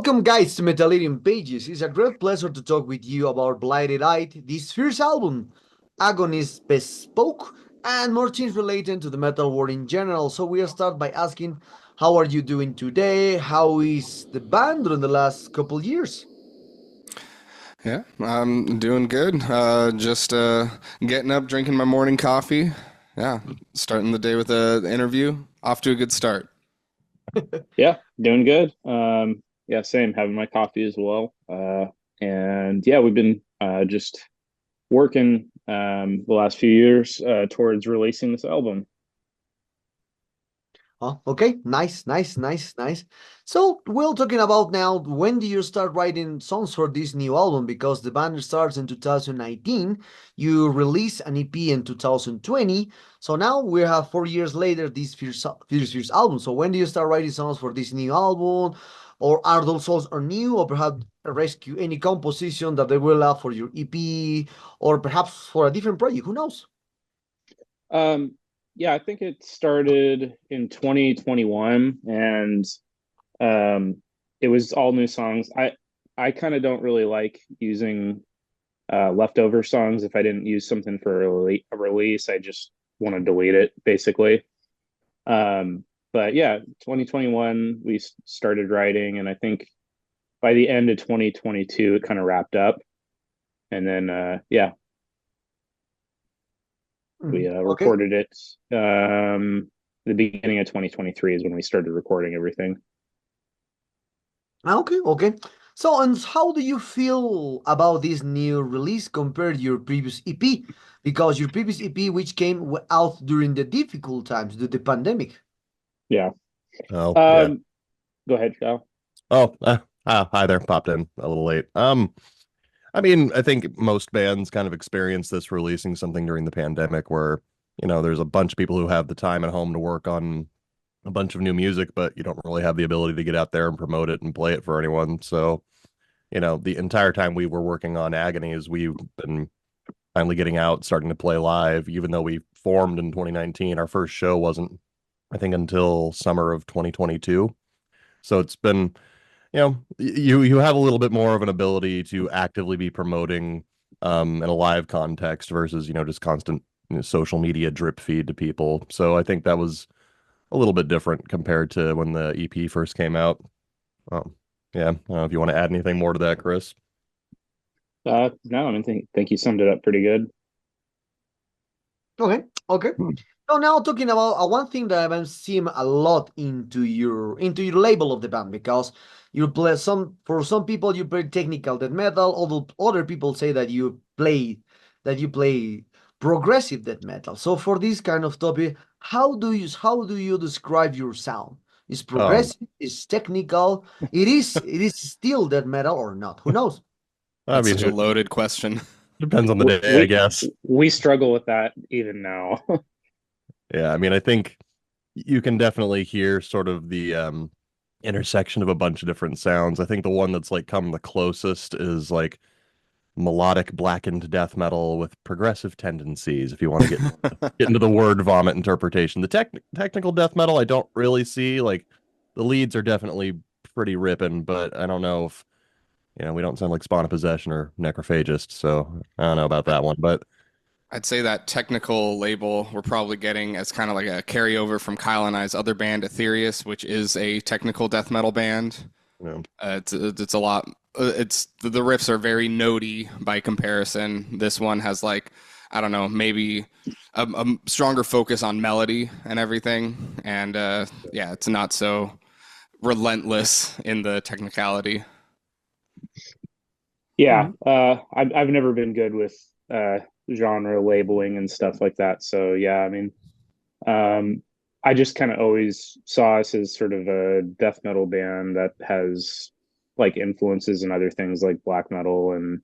Welcome, guys, to Metallurium Pages. It's a great pleasure to talk with you about Blighted Eye, this first album, Agonist Bespoke, and more things related to the metal world in general. So we'll start by asking, how are you doing today? How is the band during the last couple years? Yeah, I'm doing good. Just getting up, drinking my morning coffee. Yeah, starting the day with a interview. Off to a good start. Yeah, doing good. Yeah, same. Having my coffee as well. And yeah, we've been just working the last few years towards releasing this album. Oh, okay, nice. So we're talking about now, when do you start writing songs for this new album? Because the band starts in 2019, you release an EP in 2020, so now we have 4 years later this first album. So when do you start writing songs for this new album? Or are those songs are new, or perhaps rescue any composition that they will have for your EP, or perhaps for a different project? Who knows? Um, yeah, I think it started in 2021, and um, it was all new songs. I kind of don't really like using leftover songs. If I didn't use something for a release, I just want to delete it, basically. But yeah, 2021 we started writing, and I think by the end of 2022 it kind of wrapped up, and then yeah, we Okay. recorded it. The beginning of 2023 is when we started recording everything. Okay. So, and how do you feel about this new release compared to your previous EP? Because your previous EP, which came out during the difficult times, the pandemic. Yeah. Oh, yeah. Um, Go ahead, Kyle. Oh, hi there. Popped in a little late. I mean, I think most bands kind of experience this releasing something during the pandemic where, there's a bunch of people who have the time at home to work on a bunch of new music, but you don't really have the ability to get out there and promote it and play it for anyone. So, the entire time we were working on Agonies, we've been finally getting out, starting to play live, even though we formed in 2019. Our first show wasn't, I think, until summer of 2022. So it's been, you have a little bit more of an ability to actively be promoting in a live context versus, just constant social media drip feed to people. So I think that was a little bit different compared to when the EP first came out. Um, yeah, I don't know if you want to add anything more to that, Chris. No, I mean, think you summed it up pretty good. Okay. So now talking about one thing that I've been seeing a lot into your label of the band, because you play some people you play technical death metal, although other people say that you play progressive death metal. So for this kind of topic, how do you describe your sound? Is Um, progressive? Is technical? It is still death metal or not? Who knows? I That's mean, such a loaded question. depends on the We day, I we, guess. we struggle with that even now. Yeah, I mean, I think you can definitely hear sort of the intersection of a bunch of different sounds. I think the one that's like come the closest is like melodic blackened death metal with progressive tendencies, if you want to get into the word vomit interpretation. The technical death metal I don't really see. Like the leads are definitely pretty ripping, but I don't know if we don't sound like Spawn of Possession or Necrophagist, so I don't know about that one. But I'd say that technical label we're probably getting as kind of like a carryover from Kyle and I's other band, Aetherius, which is a technical death metal band. you know, It's a lot. It's the riffs are very notey by comparison. This one has like, I don't know, maybe a stronger focus on melody and everything, and yeah, it's not so relentless in the technicality. Yeah, Mhm. I've never been good with genre labeling and stuff like that. So yeah, I mean, um, I just kind of always saw us as sort of a death metal band that has like influences and other things like black metal and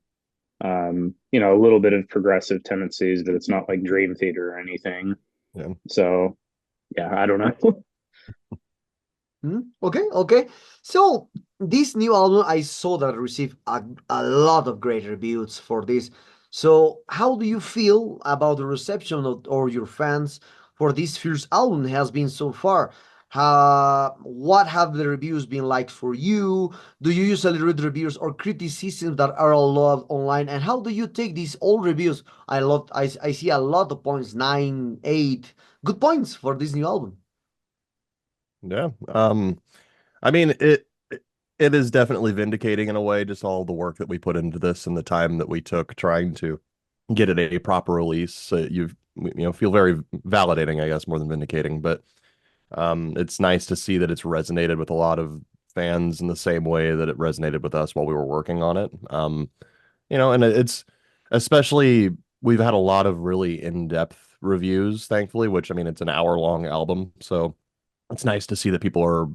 a little bit of progressive tendencies, but it's not like Dream Theater or anything. yeah. So yeah, I don't know. Okay. So this new album, I saw that received a lot of great reviews for this. So how do you feel about the reception or your fans for this first album has been so far? What have the reviews been like for you? Do you usually read reviews or criticisms that are a lot online? And how do you take these old reviews? I see a lot of points, 9, 8, good points for this new album. Yeah. I mean, it is definitely vindicating in a way, just all the work that we put into this and the time that we took trying to get it a proper release. So feel very validating, I guess, more than vindicating. But it's nice to see that it's resonated with a lot of fans in the same way that it resonated with us while we were working on it. And it's especially we've had a lot of really in-depth reviews, thankfully, which I mean, it's an hour-long album, so it's nice to see that people are,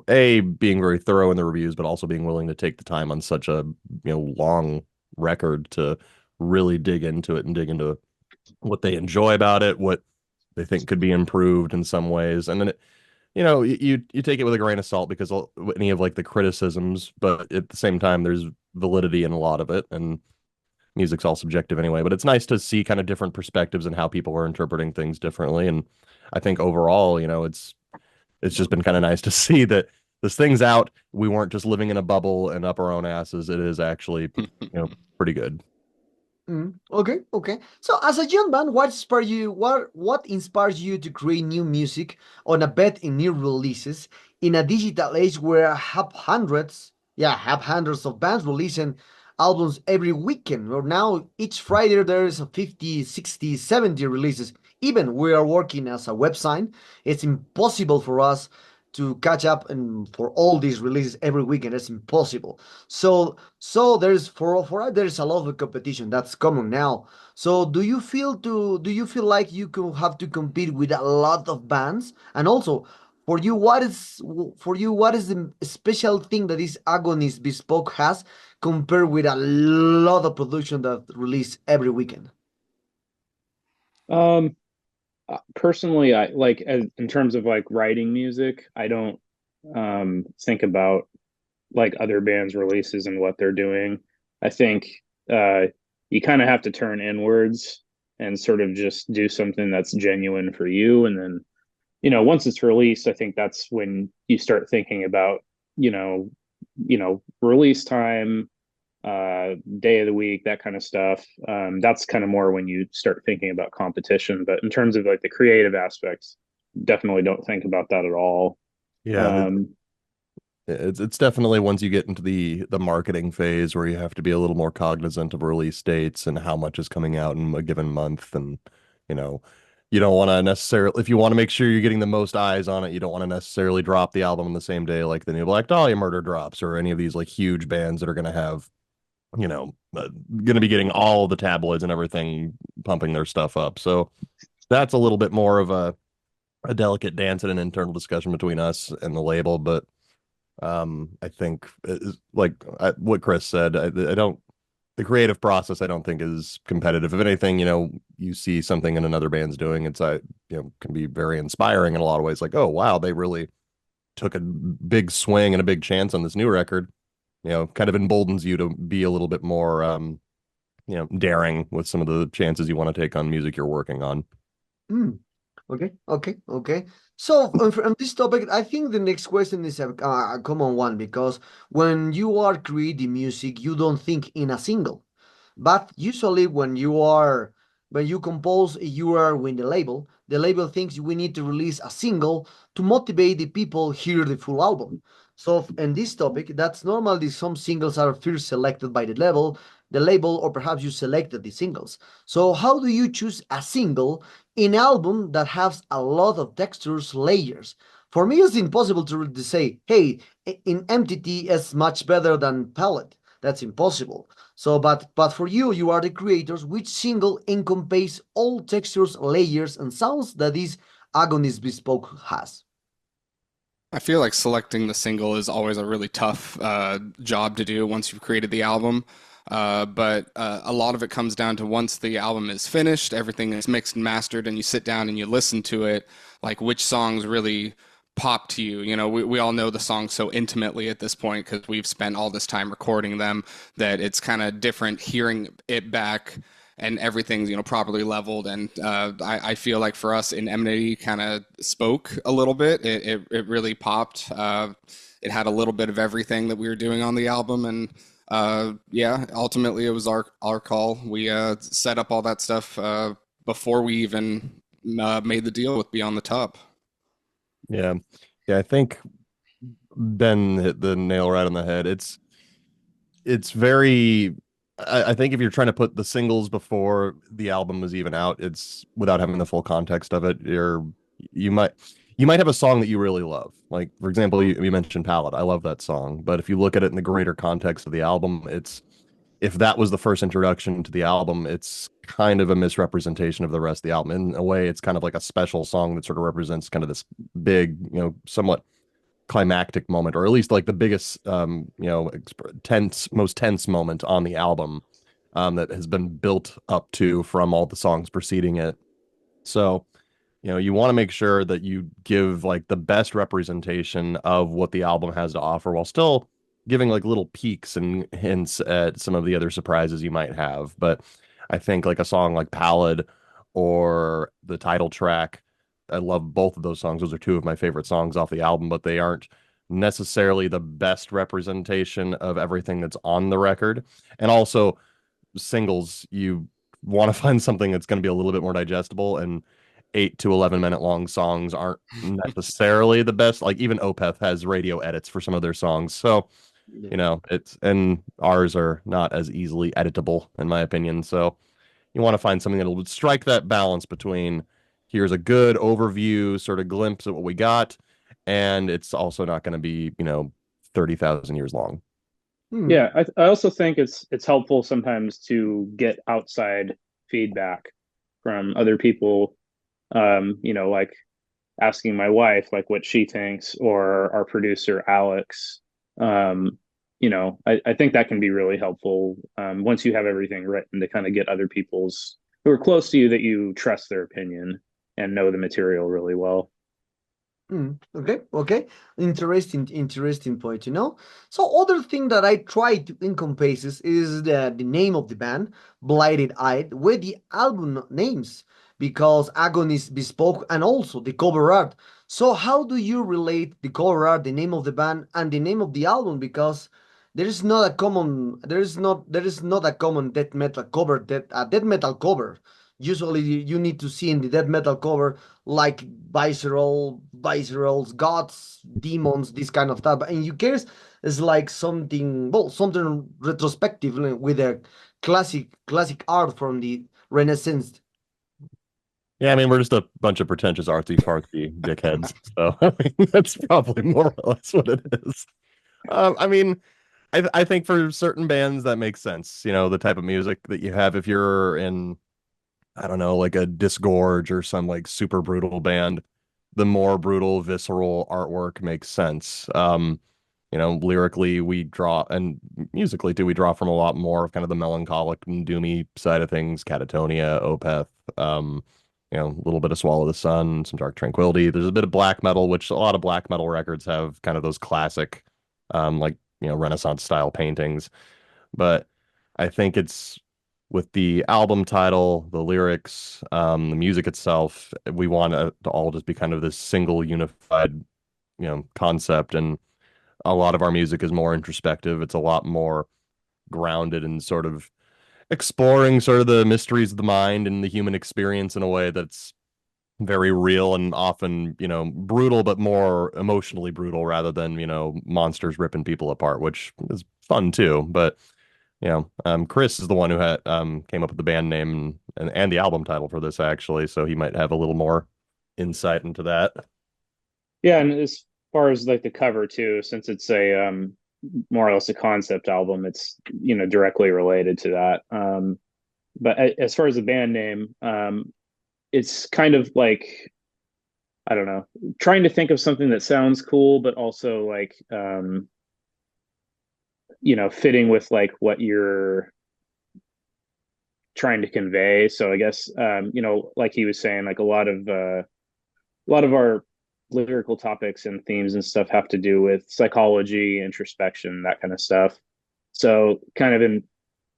A, being very thorough in the reviews, but also being willing to take the time on such a, long record to really dig into it and dig into what they enjoy about it, what they think could be improved in some ways. And then you take it with a grain of salt because any of like the criticisms, but at the same time, there's validity in a lot of it, and music's all subjective anyway. But it's nice to see kind of different perspectives and how people are interpreting things differently. And I think overall, it's just been kind of nice to see that this thing's out. We weren't just living in a bubble and up our own asses. It is actually, pretty good. Okay, okay. So as a young band, what inspires you to create new music on a bet in new releases in a digital age where have hundreds of bands releasing albums every weekend, or now each Friday there is a 50, 60, 70 releases. Even we are working as a website, it's impossible for us to catch up and for all these releases every weekend. It's impossible. So there's there's a lot of competition that's common now. So do you feel like you could have to compete with a lot of bands? And also for you what is the special thing that this Agonist Bespoke has compared with a lot of production that release every weekend? Um, Personally, I like in terms of like writing music, I don't think about like other bands' releases and what they're doing. I think uh, you kind of have to turn inwards and sort of just do something that's genuine for you. And then, once it's released, I think that's when you start thinking about, you know, release time, day of the week, that kind of stuff. That's kind of more when you start thinking about competition. But in terms of like the creative aspects, definitely don't think about that at all. Yeah, Um, it's definitely once you get into the marketing phase where you have to be a little more cognizant of release dates and how much is coming out in a given month, and you know, you don't want to necessarily if you want to make sure you're getting the most eyes on it, you don't want to necessarily drop the album on the same day like the new Black Dahlia Murder drops or any of these like huge bands that are going to have going to be getting all the tabloids and everything pumping their stuff up. So that's a little bit more of a delicate dance and an internal discussion between us and the label, but I think what Chris said, I don't the creative process I don't think is competitive. If anything, you see something in another band's doing, it's can be very inspiring in a lot of ways. Like, oh wow, they really took a big swing and a big chance on this new record. Kind of emboldens you to be a little bit more daring with some of the chances you want to take on music you're working on. Mm. Okay, okay, okay. So on this topic, I think the next question is a common one because when you are creating music, you don't think in a single. But usually when you compose, you are with the label thinks we need to release a single to motivate the people hear the full album. So in this topic, that's normally some singles are first selected by the label, or perhaps you selected the singles. So how do you choose a single in album that has a lot of textures, layers? For me, it's impossible to say, hey, in MTT is much better than palette. That's impossible. So, but for you, you are the creators. Which single encompass all textures, layers, and sounds that this Agonist Bespoke has? I feel like selecting the single is always a really tough job to do once you've created the album. But a lot of it comes down to once the album is finished, everything is mixed and mastered, and you sit down and you listen to it, like which songs really pop to you. We all know the songs so intimately at this point because we've spent all this time recording them that it's kind of different hearing it back and everything's properly leveled. And I feel like for us, Indemnity kind of spoke a little bit. It really popped. It had a little bit of everything that we were doing on the album, and yeah, ultimately it was our call. We set up all that stuff before we even made the deal with Beyond the Top. Yeah. Yeah, I think Ben hit the nail right on the head. It's very I think if you're trying to put the singles before the album was even out, it's without having the full context of it, you might you might have a song that you really love. Like for example, you mentioned Palette. I love that song, but if you look at it in the greater context of the album, it's if that was the first introduction to the album, it's kind of a misrepresentation of the rest of the album. In a way, it's kind of like a special song that sort of represents kind of this big, somewhat climactic moment, or at least like the biggest, most tense moment on the album, that has been built up to from all the songs preceding it. So, you want to make sure that you give like the best representation of what the album has to offer while still giving like little peeks and hints at some of the other surprises you might have. But I think like a song like Pallid or the title track, I love both of those songs. Those are two of my favorite songs off the album, but they aren't necessarily the best representation of everything that's on the record. And also, singles, you want to find something that's going to be a little bit more digestible, and 8 to 11 minute long songs aren't necessarily the best. Like even Opeth has radio edits for some of their songs. So, it's and ours are not as easily editable in my opinion. So you want to find something that'll strike that balance between here's a good overview, sort of glimpse of what we got, and it's also not going to be, 30,000 years long. Yeah, I also think it's helpful sometimes to get outside feedback from other people. Like asking my wife like what she thinks, or our producer Alex. I think that can be really helpful once you have everything written, to kind of get other people's who are close to you, that you trust their opinion and know the material really well. Okay. Interesting point, So other thing that I try to encompasses is the name of the band, Blighted Eye, with the album names, because Agon is bespoke, and also the cover art. So how do you relate the cover art, the name of the band, and the name of the album? Because there is not a common death metal cover, that a death metal cover. Usually you need to see in the death metal cover like viscerals, gods, demons, this kind of stuff. But in UK's is like something retrospective with a classic art from the Renaissance. Yeah, I mean, we're just a bunch of pretentious artsy-fartsy dickheads. So, I mean, that's probably more or less what it is. I mean, I think for certain bands that makes sense. The type of music that you have if you're in, I don't know, like a Disgorge or some like super brutal band, the more brutal, visceral artwork makes sense. Lyrically we draw, and musically too, we draw from a lot more of kind of the melancholic and doomy side of things, Catatonia, Opeth, a little bit of Swallow the Sun, some Dark Tranquillity. There's a bit of black metal, which a lot of black metal records have kind of those classic, like, Renaissance style paintings. But I think it's with the album title, the lyrics, the music itself, we want it to all just be kind of this single unified, concept. And a lot of our music is more introspective. It's a lot more grounded in sort of exploring sort of the mysteries of the mind and the human experience in a way that's very real and often, brutal, but more emotionally brutal rather than, monsters ripping people apart, which is fun too. But Chris is the one who had came up with the band name and the album title for this actually, so he might have a little more insight into that. Yeah, and as far as like the cover too, since it's a more or less a concept album, it's directly related to that. But as far as the band name, it's kind of like, I don't know, trying to think of something that sounds cool, but also like fitting with like what you're trying to convey. So I guess like he was saying, like a lot of our lyrical topics and themes and stuff have to do with psychology, introspection, that kind of stuff. So kind of in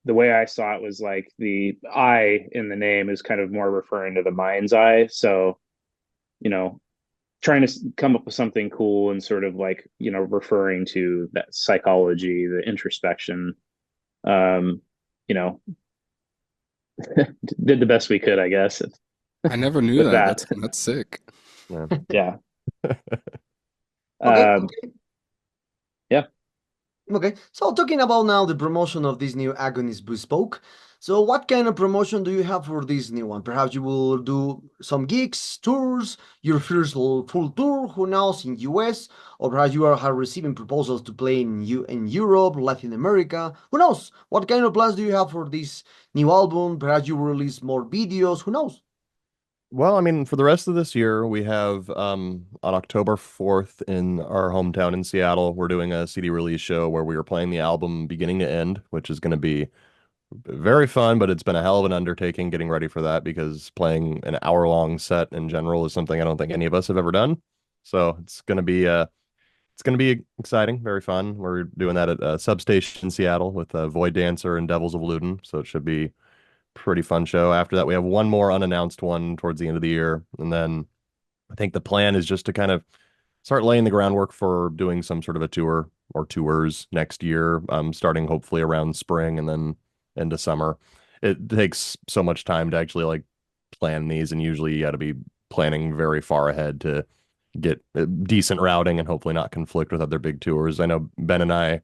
the way I saw it was like the eye in the name is kind of more referring to the mind's eye. So, you know, trying to come up with something cool and sort of like, referring to that psychology, the introspection. Um, you know, did the best we could, I guess, I never knew with that. that. That's sick. Yeah. Yeah. Okay, Um, okay. yeah. Okay, so talking about now the promotion of this new Agonist Bespoke. So what kind of promotion do you have for this new one? Perhaps you will do some gigs, tours, your first full tour, who knows, in US, or perhaps you are receiving proposals to play in Europe, Latin America, who knows? What kind of plans do you have for this new album? Perhaps you will release more videos, who knows? Well, I mean, for the rest of this year, we have on October 4th in our hometown in Seattle, we're doing a CD release show where we are playing the album beginning to end, which is going to be very fun, but it's been a hell of an undertaking getting ready for that because playing an hour-long set in general is something I don't think any of us have ever done. So it's going to be exciting, very fun. We're doing that at Substation in Seattle with Void Dancer and Devils of Luden, so it should be pretty fun show. After that, we have one more unannounced one towards the end of the year. And then I think the plan is just to kind of start laying the groundwork for doing some sort of a tour or tours next year, starting hopefully around spring and then into summer. It takes so much time to actually like plan these, and usually you got to be planning very far ahead to get decent routing and hopefully not conflict with other big tours. I know Ben and I,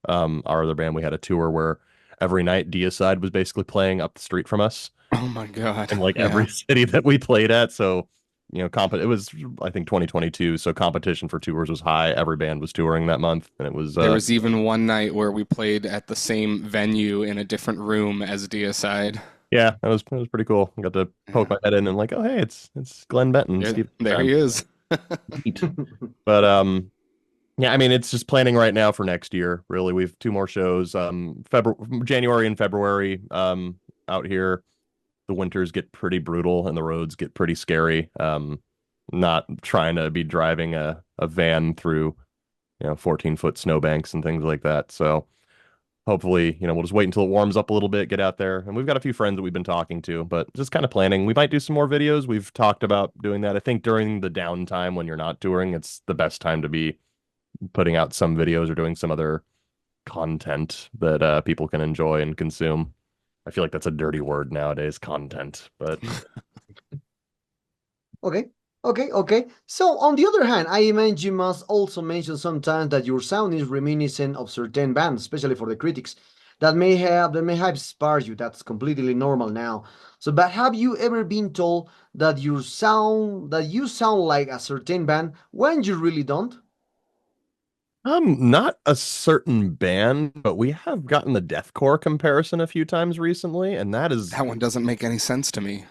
our other band, we had a tour where every night Deicide was basically playing up the street from us Oh my God. in like Yeah. every city that we played at. So, it was I think 2022, so competition for tours was high. Every band was touring that month, and it was There was even one night where we played at the same venue in a different room as Deicide. yeah, that was pretty cool. I got to poke Yeah. my head in and like, oh hey, it's Glenn Benton, Yeah, Steve. there he is. Neat. But yeah, I mean, it's just planning right now for next year. Really, we've two more shows. February, January and February. Out here, the winters get pretty brutal and the roads get pretty scary. Not trying to be driving a van through 14-foot snowbanks and things like that. So hopefully, we'll just wait until it warms up a little bit, get out there. And we've got a few friends that we've been talking to, but just kind of planning. We might do some more videos. We've talked about doing that. I think during the downtime when you're not touring, it's the best time to be putting out some videos or doing some other content that people can enjoy and consume. I feel like that's a dirty word nowadays, content, but Okay, okay. So on the other hand, I imagine you must also mention sometimes that your sound is reminiscent of certain bands, especially for the critics, that may have inspired you. That's completely normal now. So, but have you ever been told that you sound like a certain band when you really don't? not a certain band, but we have gotten the deathcore comparison a few times recently, and that is, That one doesn't make any sense to me.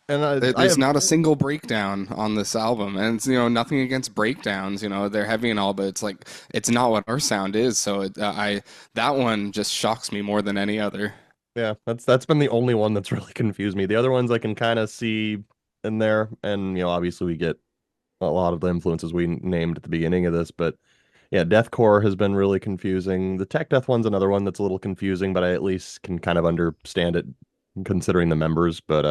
and I There's have, not a single breakdown on this album, and it's nothing against breakdowns. They're heavy and all, but it's like it's not what our sound is. So that one just shocks me more than any other. yeah, that's been the only one that's really confused me. The other ones I can kind of see in there, and obviously we get a lot of the influences we named at the beginning of this, but yeah, deathcore has been really confusing. The tech death one's another one that's a little confusing, but I at least can kind of understand it considering the members. But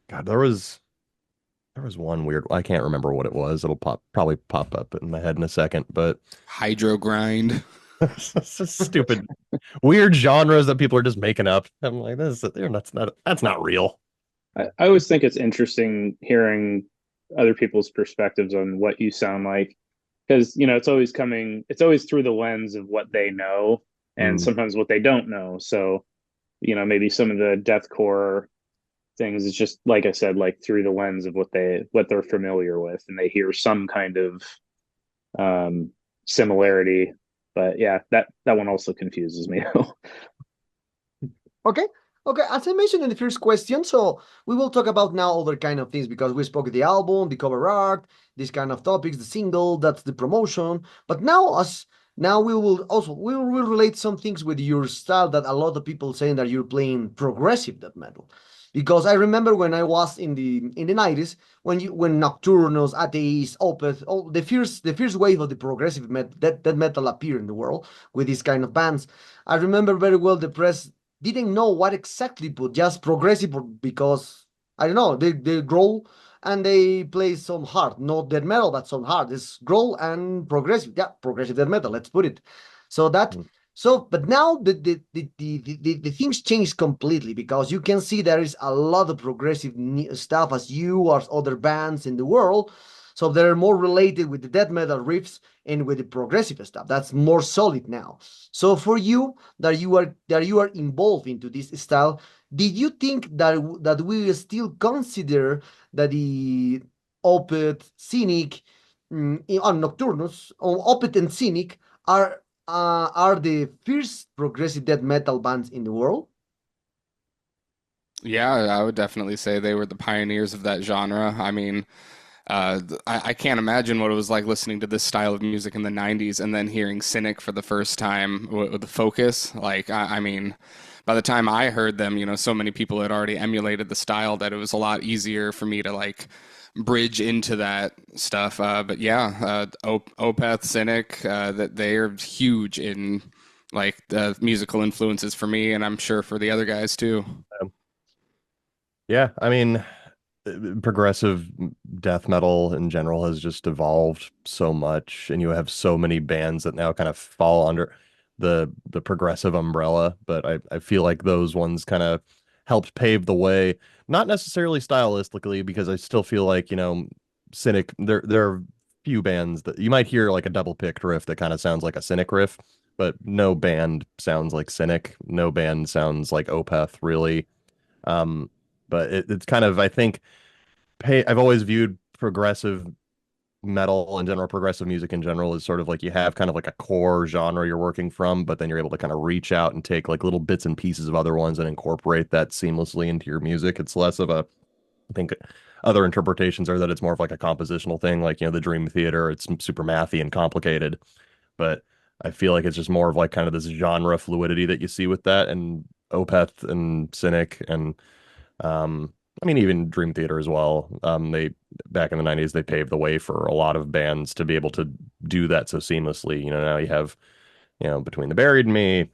God, there was one weird. I can't remember what it was. It'll probably pop up in my head in a second. But Hydro grind. it's just stupid, weird genres that people are just making up. I'm like, that's not real. I always think it's interesting hearing other people's perspectives on what you sound like, because it's always through the lens of what they know and Mm. sometimes what they don't know. So, maybe some of the deathcore things is just like I said, like through the lens of what they're familiar with, and they hear some kind of similarity. But yeah, that one also confuses me. Okay. Okay, as I mentioned in the first question, so we will talk about now other kind of things because we spoke of the album, the cover art, these kind of topics, the single, that's the promotion. But now we will relate some things with your style that a lot of people saying that you're playing progressive death metal. Because I remember when I was in the 90s, when Nocturnus, Atheist, Opeth, the first wave of the progressive death metal appeared in the world with these kind of bands. I remember very well the press didn't know what exactly put, just progressive because I don't know, they grow and they play some hard, not death metal, but some hard. It's grow and progressive. Yeah, progressive death metal, let's put it. So that Mm. so but now the things change completely because you can see there is a lot of progressive stuff as you or other bands in the world. So they're more related with the death metal riffs and with the progressive stuff. That's more solid now. So for you that you are involved into this style, did you think that we still consider that the Opeth, Cynic, on Nocturnus, or Opeth and Cynic are the first progressive death metal bands in the world? Yeah, I would definitely say they were the pioneers of that genre. I mean, I can't imagine what it was like listening to this style of music in the 90s and then hearing Cynic for the first time with the Focus. Like, I mean, by the time I heard them, so many people had already emulated the style that it was a lot easier for me to like bridge into that stuff. But yeah, Opeth, Cynic, that they are huge in like the musical influences for me, and I'm sure for the other guys too. Yeah, I mean, progressive death metal in general has just evolved so much, and you have so many bands that now kind of fall under the progressive umbrella. But I feel like those ones kind of helped pave the way, not necessarily stylistically, because I still feel like, Cynic, there are few bands that you might hear like a double picked riff that kind of sounds like a Cynic riff, but no band sounds like Cynic. No band sounds like Opeth, really. Um, but it's kind of, I think, I've always viewed progressive metal in general, progressive music in general, is sort of like you have kind of like a core genre you're working from, but then you're able to kind of reach out and take like little bits and pieces of other ones and incorporate that seamlessly into your music. It's less of a, I think other interpretations are that it's more of like a compositional thing, like, the Dream Theater, it's super mathy and complicated, but I feel like it's just more of like kind of this genre fluidity that you see with that. And Opeth and Cynic and I mean, even Dream Theater as well. They back in the 90s, they paved the way for a lot of bands to be able to do that so seamlessly. Now you have, Between the Buried and Me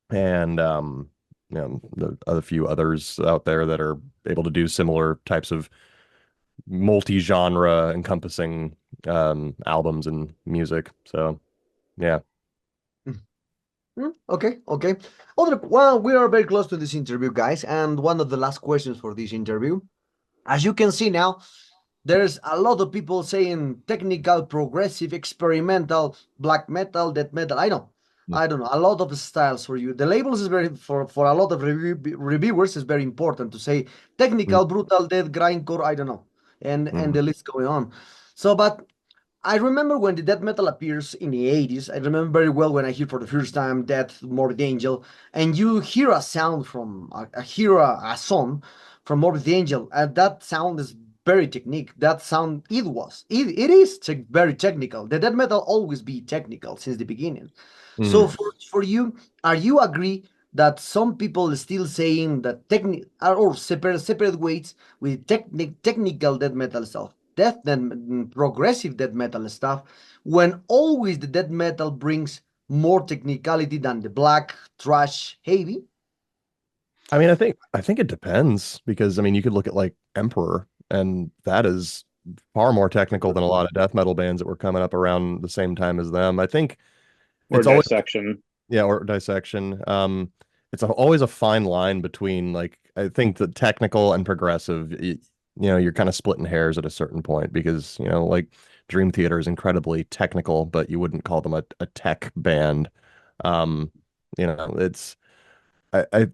and the other few others out there that are able to do similar types of multi-genre encompassing albums and music. So yeah. Okay, okay. Well, we are very close to this interview, guys, and one of the last questions for this interview. As you can see now, there's a lot of people saying technical, progressive, experimental, black metal, death metal. I don't know, a lot of styles for you. The labels is very for a lot of reviewers is very important to say technical, brutal, death, grindcore. I don't know, and Mm-hmm. the list going on. So, but I remember when the death metal appears in the 80s. I remember very well when I hear for the first time Death, Morbid Angel, and you hear a sound from a song from Morbid Angel, and that sound is very technique. That sound it is very technical. The death metal always be technical since the beginning. So Mm-hmm. for you, are you agree that some people still saying that technic or separate weights with technical death metal stuff, progressive death metal stuff, when always the death metal brings more technicality than the black trash heavy? I mean, I think it depends because I mean, you could look at like Emperor, and that is far more technical than a lot of death metal bands that were coming up around the same time as them. I think Or it's always, Dissection. yeah, or Dissection. It's always a fine line between, like, I think the technical and progressive. You're kind of splitting hairs at a certain point because like Dream Theater is incredibly technical, but you wouldn't call them a tech band. Um, it's I, I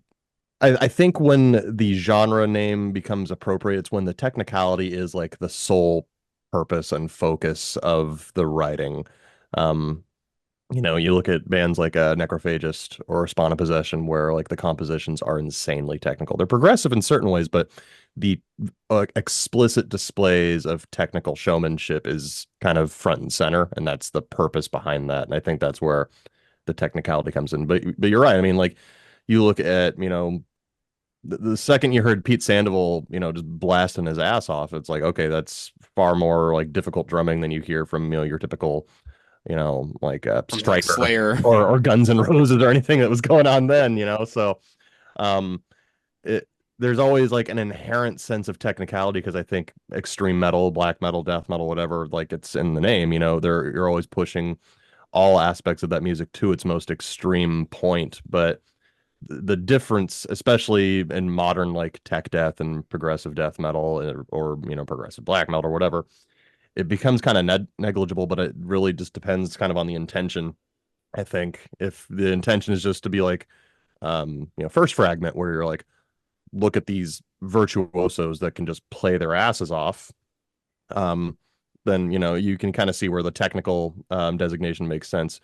I think when the genre name becomes appropriate, it's when the technicality is like the sole purpose and focus of the writing. Um, you look at bands like Necrophagist or Spawn of Possession, where like the compositions are insanely technical. They're progressive in certain ways, but the explicit displays of technical showmanship is kind of front and center, and that's the purpose behind that. And I think that's where the technicality comes in. But you're right. I mean, like you look at the second you heard Pete Sandoval, just blasting his ass off, it's like, okay, that's far more like difficult drumming than you hear from, your typical, like From like Striker Slayer. or Guns N' Roses or anything that was going on then. So Um, it there's always like an inherent sense of technicality because I think extreme metal, black metal, death metal, whatever, like it's in the name, you're always pushing all aspects of that music to its most extreme point. But the difference, especially in modern like tech death and progressive death metal or progressive black metal or whatever, it becomes kind of negligible, but it really just depends kind of on the intention. I think if the intention is just to be like, first fragment where you're like, look at these virtuosos that can just play their asses off, um, then you can kind of see where the technical designation makes sense.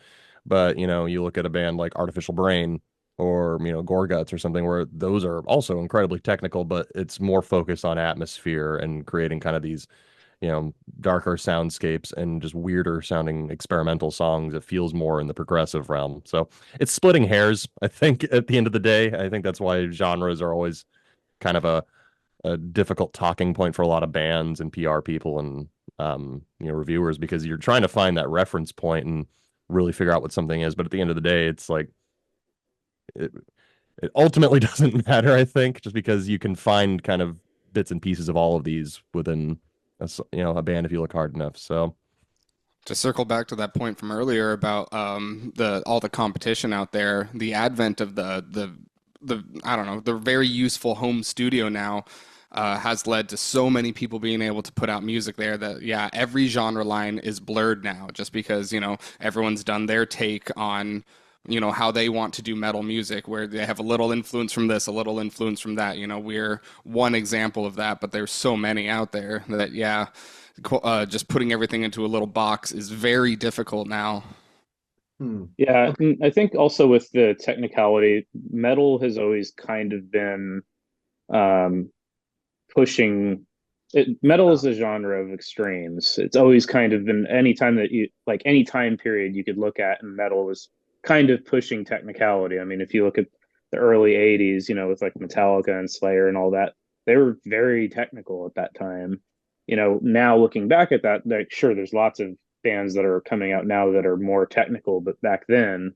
But you look at a band like Artificial Brain or Gorguts or something where those are also incredibly technical, but it's more focused on atmosphere and creating kind of these darker soundscapes and just weirder sounding experimental songs. It feels more in the progressive realm. So it's splitting hairs, I think, at the end of the day. I think that's why genres are always kind of a difficult talking point for a lot of bands and PR people and reviewers, because you're trying to find that reference point and really figure out what something is. But at the end of the day, it's like it, it ultimately doesn't matter, I think, just because you can find kind of bits and pieces of all of these within a band if you look hard enough. So To circle back to that point from earlier about the all the competition out there, the advent of the I don't know, the very useful home studio now has led to so many people being able to put out music there that yeah, every genre line is blurred now just because, everyone's done their take on how they want to do metal music, where they have a little influence from this, a little influence from that. We're one example of that, but there's so many out there that yeah, just putting everything into a little box is very difficult now. Hmm. Yeah, Okay. and I think also with the technicality, metal has always kind of been um, pushing it. Metal is a genre of extremes. It's always kind of been any time that you like any time period you could look at, and metal was kind of pushing technicality. I mean, if you look at the early 80s, with like Metallica and Slayer and all that, they were very technical at that time. Now looking back at that, like sure, there's lots of bands that are coming out now that are more technical, but back then,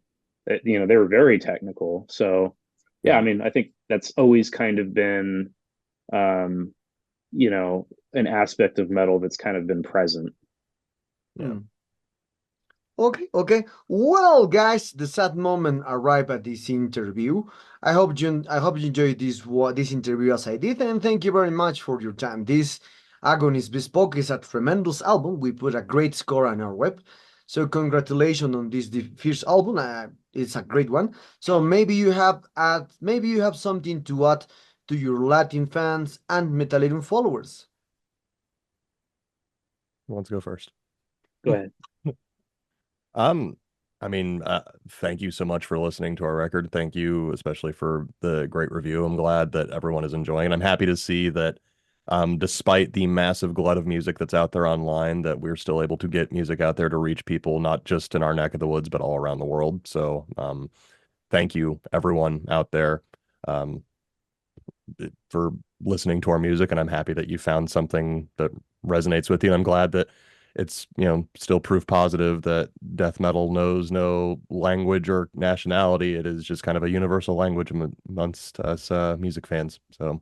they were very technical. So yeah, I yeah. mean, I think that's always kind of been um, an aspect of metal that's kind of been present. Yeah. Hmm. Okay, okay. Well, guys, the sad moment arrived at this interview. I hope you enjoyed this interview as I did, and thank you very much for your time. This Agonist Bespoke is a tremendous album. We put a great score on our web. So congratulations on this the first album. It's a great one. So maybe you have something to add to your Latin fans and Metallica followers. Who wants to go first? Go ahead. Um, I mean, thank you so much for listening to our record. Thank you, especially for the great review. I'm glad that everyone is enjoying it. I'm happy to see that, despite the massive glut of music that's out there online, that we're still able to get music out there to reach people, not just in our neck of the woods, but all around the world. So, thank you, everyone out there, um, for listening to our music. And I'm happy that you found something that resonates with you. And I'm glad that it's still proof positive that death metal knows no language or nationality. It is just kind of a universal language amongst us music fans. So